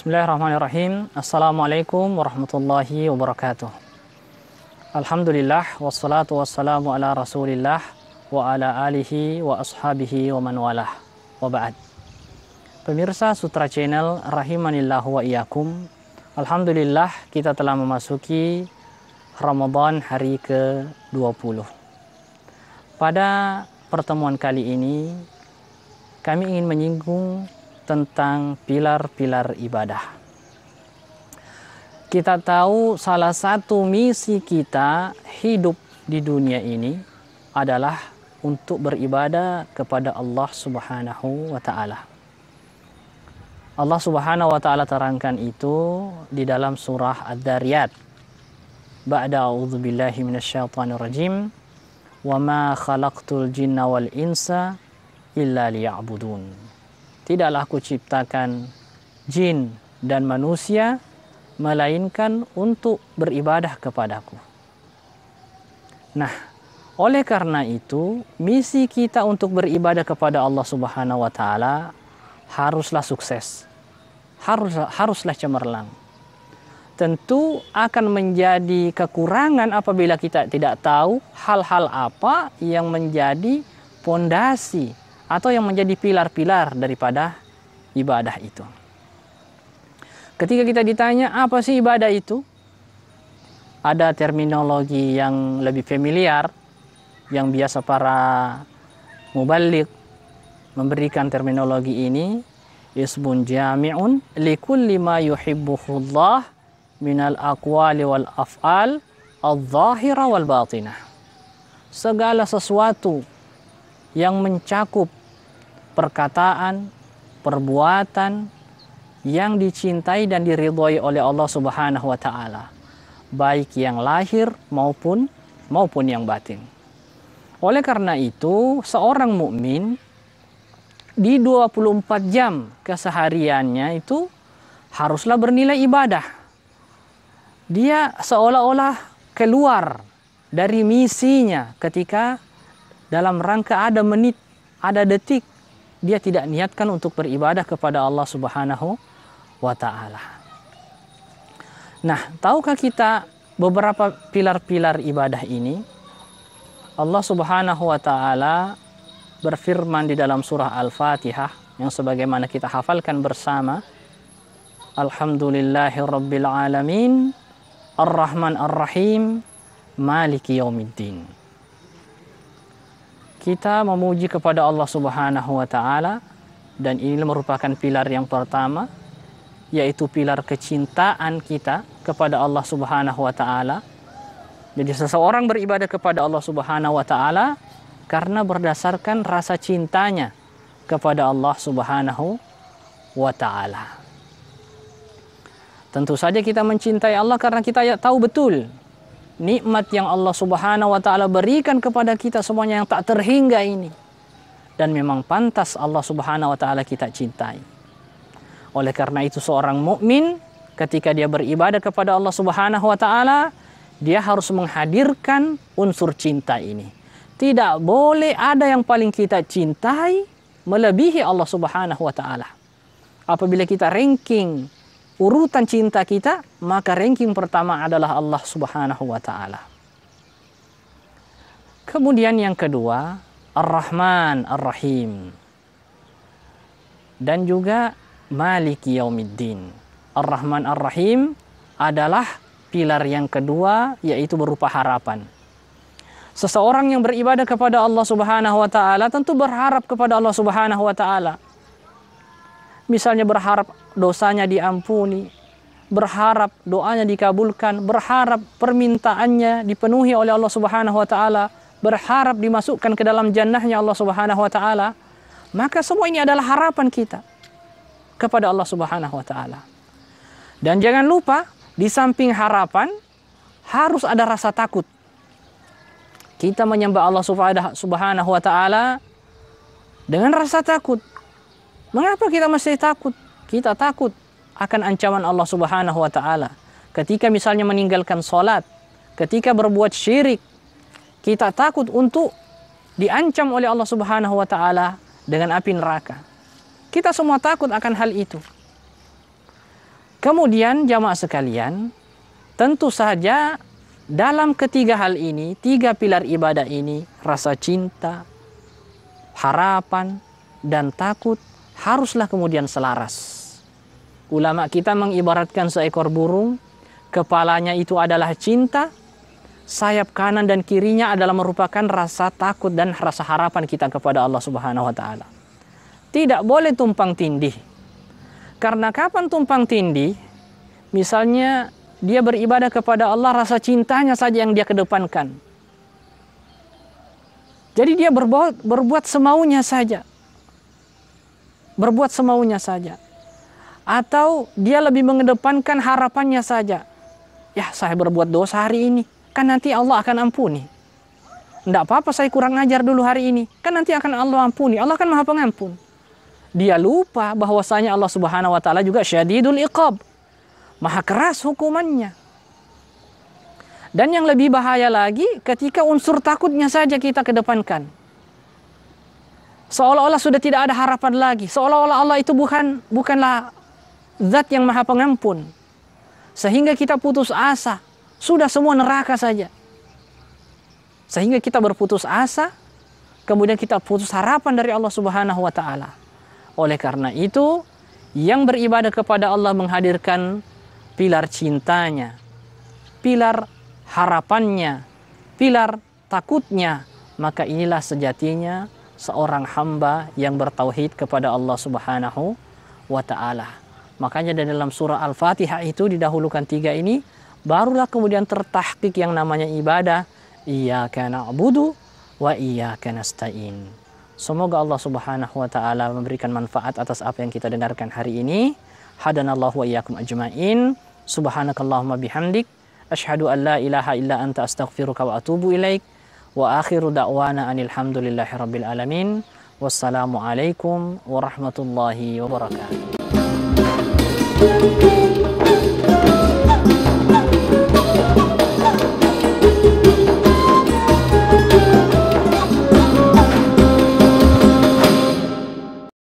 Bismillahirrahmanirrahim. Assalamualaikum warahmatullahi wabarakatuh. Alhamdulillah wassalatu wassalamu ala Rasulillah wa ala alihi wa ashabihi wa man walah. Wa ba'd. Pemirsa Sutra Channel rahimanillahu wa iyyakum. Alhamdulillah kita telah memasuki Ramadan hari ke-20. Pada pertemuan kali ini kami ingin menyinggung tentang pilar-pilar ibadah. Kita tahu salah satu misi kita hidup di dunia ini adalah untuk beribadah kepada Allah Subhanahu wa Ta'ala. Allah Subhanahu wa Ta'ala terangkan itu di dalam surah Ad-Dariyat. Ba'da a'udzubillahi minasyaitonir rajim. Wa ma khalaqtul jinna wal insa illa liya'budun. Tidaklah aku ciptakan jin dan manusia melainkan untuk beribadah kepadaku. Nah, oleh karena itu, misi kita untuk beribadah kepada Allah Subhanahu wa Ta'ala haruslah sukses. Haruslah cemerlang. Tentu akan menjadi kekurangan apabila kita tidak tahu hal-hal apa yang menjadi pondasi atau yang menjadi pilar-pilar daripada ibadah itu. Ketika kita ditanya apa sih ibadah itu, ada terminologi yang lebih familiar yang biasa para muballigh memberikan terminologi ini, ismun jami'un likulli ma yuhibbuhullah minal aqwali wal af'al adh-dhahira wal batinah. Segala sesuatu yang mencakup perkataan, perbuatan yang dicintai dan diridhoi oleh Allah Subhanahu wa Ta'ala, baik yang lahir maupun yang batin. Oleh karena itu, seorang mukmin di 24 jam kesehariannya itu haruslah bernilai ibadah. Dia seolah-olah keluar dari misinya ketika dalam rangka ada menit, ada detik, dia tidak niatkan untuk beribadah kepada Allah Subhanahu wa Ta'ala. Nah, tahukah kita beberapa pilar-pilar ibadah ini? Allah Subhanahu wa Ta'ala berfirman di dalam surah Al-Fatihah yang sebagaimana kita hafalkan bersama. Alhamdulillahirabbil alamin, Ar-Rahman Ar-Rahim, Maliki yaumiddin. Kita memuji kepada Allah Subhanahu wa Ta'ala, dan ini merupakan pilar yang pertama, yaitu pilar kecintaan kita kepada Allah Subhanahu wa Ta'ala. Jadi seseorang beribadah kepada Allah Subhanahu wa Ta'ala karena berdasarkan rasa cintanya kepada Allah Subhanahu wa Ta'ala. Tentu saja kita mencintai Allah karena kita tahu betul nikmat yang Allah Subhanahu wa Ta'ala berikan kepada kita semuanya yang tak terhingga ini. Dan memang pantas Allah Subhanahu wa Ta'ala kita cintai. Oleh karena itu seorang mukmin ketika dia beribadah kepada Allah Subhanahu wa Ta'ala, dia harus menghadirkan unsur cinta ini. Tidak boleh ada yang paling kita cintai melebihi Allah Subhanahu wa Ta'ala. Apabila kita ranking urutan cinta kita, maka ranking pertama adalah Allah Subhanahu wa Ta'ala. Kemudian yang kedua, Ar-Rahman Ar-Rahim, dan juga Maliki Yaumiddin. Ar-Rahman Ar-Rahim adalah pilar yang kedua, yaitu berupa harapan. Seseorang yang beribadah kepada Allah Subhanahu wa Ta'ala tentu berharap kepada Allah Subhanahu wa Ta'ala. Misalnya berharap dosanya diampuni, berharap doanya dikabulkan, berharap permintaannya dipenuhi oleh Allah Subhanahu wa Ta'ala, berharap dimasukkan ke dalam jannahnya Allah Subhanahu wa Ta'ala. Maka semua ini adalah harapan kita kepada Allah Subhanahu wa Ta'ala. Dan jangan lupa, di samping harapan harus ada rasa takut. Kita menyembah Allah Subhanahu wa Ta'ala dengan rasa takut. Mengapa kita mesti takut? Kita takut akan ancaman Allah Subhanahu wa Ta'ala. ketika misalnya meninggalkan sholat, ketika berbuat syirik, kita takut untuk diancam oleh Allah Subhanahu wa Ta'ala dengan api neraka. Kita semua takut akan hal itu. Kemudian jamaah sekalian, tentu saja dalam ketiga hal ini, tiga pilar ibadah ini, rasa cinta, harapan, dan takut haruslah kemudian selaras. Ulama kita mengibaratkan seekor burung, kepalanya itu adalah cinta, sayap kanan dan kirinya adalah merupakan rasa takut dan rasa harapan kita kepada Allah Subhanahu wa Ta'ala. Tidak boleh tumpang tindih. Karena kapan tumpang tindih? Misalnya dia beribadah kepada Allah, rasa cintanya saja yang dia kedepankan. Jadi dia berbuat semaunya saja. Berbuat semaunya saja. Atau dia lebih mengedepankan harapannya saja. Ya, saya berbuat dosa hari ini, kan nanti Allah akan ampuni. Tidak apa-apa saya kurang ajar dulu hari ini, kan nanti akan Allah ampuni. Allah kan Maha Pengampun. Dia lupa bahwasanya Allah Subhanahu wa Ta'ala juga syadidul iqab, maha keras hukumannya. Dan yang lebih bahaya lagi ketika unsur takutnya saja kita kedepankan. Seolah-olah sudah tidak ada harapan lagi. Seolah-olah Allah itu bukanlah zat yang Maha Pengampun. Sehingga kita putus asa. Sudah semua neraka saja. Sehingga kita berputus asa, kemudian kita putus harapan dari Allah Subhanahu wa Ta'ala. Oleh karena itu, yang beribadah kepada Allah menghadirkan pilar cintanya, pilar harapannya, pilar takutnya, maka inilah sejatinya seorang hamba yang bertauhid kepada Allah Subhanahu wa Ta'ala. Makanya dalam surah Al-Fatihah itu didahulukan tiga ini, barulah kemudian tertahqiq yang namanya ibadah. Iyyaka na'budu wa iyyaka nasta'in. Semoga Allah Subhanahu wa Ta'ala memberikan manfaat atas apa yang kita dengarkan hari ini. Hadanallahu wa iyyakum ajmain. Subhanakallahumma bihamdik, asyhadu an la ilaha illa anta astaghfiruka wa atubu ilaik. Wa akhiru da'wana anil hamdulillahi rabbil alamin. Wassalamu alaikum warahmatullahi wabarakatuh.